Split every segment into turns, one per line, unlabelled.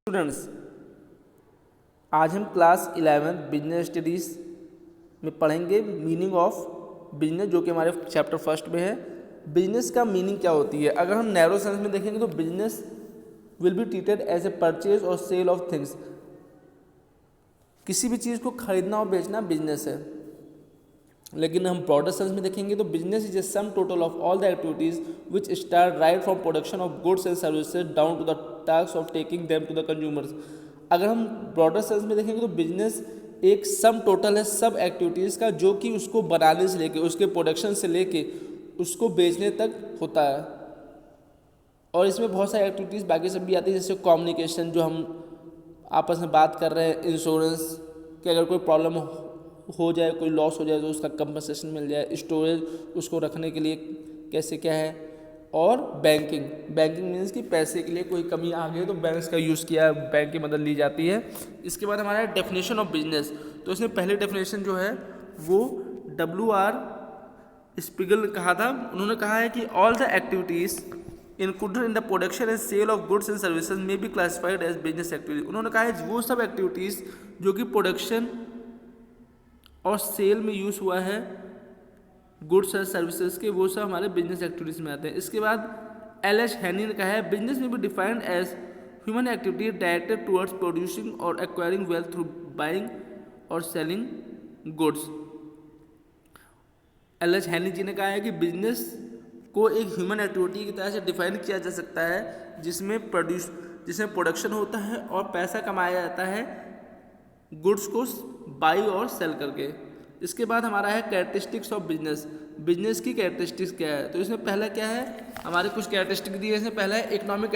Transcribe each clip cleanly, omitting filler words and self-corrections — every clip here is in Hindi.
स्टूडेंट्स, आज हम क्लास 11 बिजनेस स्टडीज़ में पढ़ेंगे मीनिंग ऑफ बिजनेस, जो कि हमारे चैप्टर फर्स्ट में है। बिजनेस का मीनिंग क्या होती है? अगर हम नैरो सेंस में देखेंगे तो business will be treated as a purchase और सेल ऑफ थिंग्स। किसी भी चीज़ को खरीदना और बेचना बिजनेस है। लेकिन हम ब्रॉडर सेंस में देखेंगे तो business is a sum total of all the activities which start right from production of goods and services down to the task of taking them to the consumers. अगर हम ब्रॉडर सेंस में देखेंगे तो बिजनेस एक सम टोटल है सब एक्टिविटीज़ का, जो कि उसको बनाने से लेके, उसके प्रोडक्शन से लेके उसको बेचने तक होता है। और इसमें बहुत सारी एक्टिविटीज़ बाकी सब भी आती है, जैसे कम्युनिकेशन, जो हम आपस में बात कर रहे हैं, इंश्योरेंस कि अगर कोई प्रॉब्लम हो जाए, कोई लॉस हो जाए तो उसका कंपनसेशन मिल जाए, स्टोरेज उसको रखने के लिए कैसे क्या है, और बैंकिंग मीन्स कि पैसे के लिए कोई कमी आ गई तो बैंक का यूज़ किया, बैंक की मदद ली जाती है। इसके बाद हमारा डेफिनेशन ऑफ बिजनेस। तो इसमें पहले डेफिनेशन जो है वो WR स्पिगल ने कहा था। उन्होंने कहा है कि all the activities included in the production and sale of goods and services में be classified as business activities. उन्होंने कहा है वो सब एक्टिविटीज़ जो कि प्रोडक्शन और सेल में यूज़ हुआ है गुड्स और सर्विसेज के, वो सब हमारे बिजनेस एक्टिविटीज़ में आते हैं। इसके बाद LH हेनी ने कहा है बिजनेस में be defined as human activity directed towards producing और एक्वायरिंग वेल्थ थ्रू बाइंग और सेलिंग गुड्स। LH हेनी जी ने कहा है कि बिजनेस को एक ह्यूमन एक्टिविटी की तरह से डिफाइन किया जा सकता है, जिसमें प्रोडक्शन होता है और पैसा कमाया जाता है गुड्स को बाई और सेल करके। इसके बाद हमारा है कैरेक्टरिस्टिक्स ऑफ बिजनेस की कैरेक्टरिस्टिक्स क्या है। तो इसमें पहला क्या है, हमारे कुछ कैरेक्टरिस्टिक दिए। इसमें पहला है इकोनॉमिक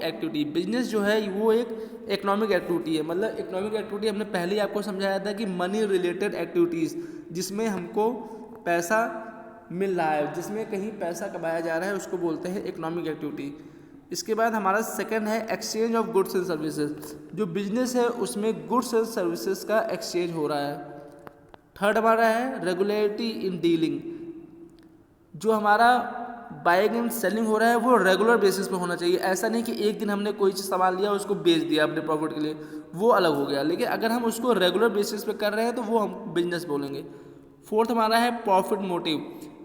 एक्टिविटी। बिजनेस जो है वो एक इकोनॉमिक एक्टिविटी है। मतलब इकोनॉमिक एक्टिविटी हमने पहले ही आपको समझाया था कि मनी रिलेटेड एक्टिविटीज़, जिसमें हमको पैसा मिल रहा है, जिसमें कहीं पैसा कमाया जा रहा है, उसको बोलते हैं इकोनॉमिक एक्टिविटी। इसके बाद हमारा सेकंड है exchange of goods and services. जो बिजनेस है उसमें गुड्स एंड सर्विसेज का एक्सचेंज हो रहा है। थर्ड हमारा है रेगुलरिटी इन डीलिंग। जो हमारा बाइंग एंड सेलिंग हो रहा है वो रेगुलर बेसिस पे होना चाहिए। ऐसा नहीं कि एक दिन हमने कोई चीज़ सामान लिया उसको बेच दिया अपने प्रॉफिट के लिए, वो अलग हो गया। लेकिन अगर हम उसको रेगुलर बेसिस पे कर रहे हैं तो वो हम बिजनेस बोलेंगे। फोर्थ हमारा है प्रॉफिट मोटिव।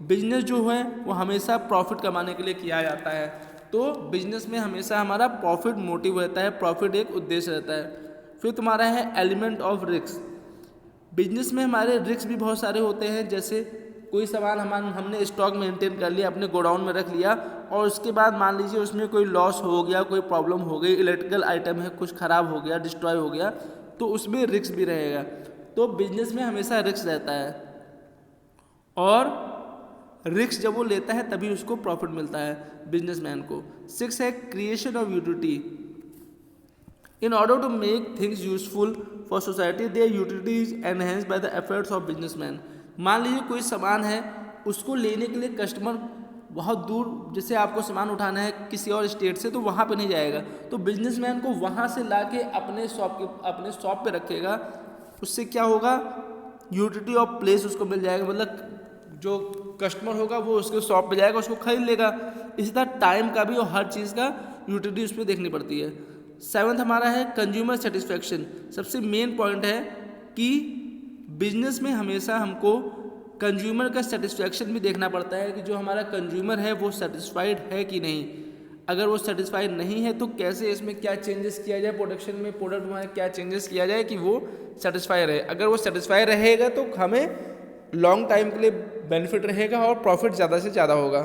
बिजनेस जो है वो हमेशा प्रॉफिट कमाने के लिए किया जाता है, तो बिजनेस में हमेशा हमारा प्रॉफिट मोटिव रहता है, प्रॉफिट एक उद्देश्य रहता है। फिर तुम्हारा है एलिमेंट ऑफ रिस्क। बिजनेस में हमारे रिस्क भी बहुत सारे होते हैं, जैसे कोई सामान हमने स्टॉक मेंटेन कर लिया, अपने गोडाउन में रख लिया, और उसके बाद मान लीजिए उसमें कोई लॉस हो गया, कोई प्रॉब्लम हो गई, इलेक्ट्रिकल आइटम है कुछ ख़राब हो गया, डिस्ट्रॉय हो गया, तो उसमें रिस्क भी रहेगा। तो बिजनेस में हमेशा रिस्क रहता है, और रिस्क जब वो लेता है तभी उसको प्रॉफिट मिलता है बिजनेसमैन को। 6 है creation of utility. In order to make things useful for society their utility is enhanced by the efforts of businessman. मान लीजिए कोई सामान है, उसको लेने के लिए कस्टमर बहुत दूर, जैसे आपको सामान उठाना है किसी और स्टेट से, तो वहाँ पे नहीं जाएगा, तो बिजनेसमैन को वहाँ से ला के अपने शॉप पे रखेगा। उससे क्या होगा, यूटिलिटी ऑफ प्लेस उसको मिल जाएगा। मतलब जो कस्टमर होगा वो उसके शॉप पे जाएगा, उसको खरीद लेगा। इसी तरह टाइम का भी और हर चीज़ का यूटिलिटी उसमें देखनी पड़ती है। 7th हमारा है कंज्यूमर सेटिस्फैक्शन। सबसे मेन पॉइंट है कि बिजनेस में हमेशा हमको कंज्यूमर का सेटिस्फैक्शन भी देखना पड़ता है कि जो हमारा कंज्यूमर है वो सेटिस्फाइड है कि नहीं। अगर वो सेटिस्फाइड नहीं है तो कैसे इसमें क्या चेंजेस किया जाए, प्रोडक्शन में, प्रोडक्ट में क्या चेंजेस किया जाए कि वो सेटिस्फाई रहे। अगर वो सेटिस्फाई रहेगा तो हमें लॉन्ग टाइम के लिए बेनिफिट रहेगा और प्रॉफिट ज़्यादा से ज़्यादा होगा।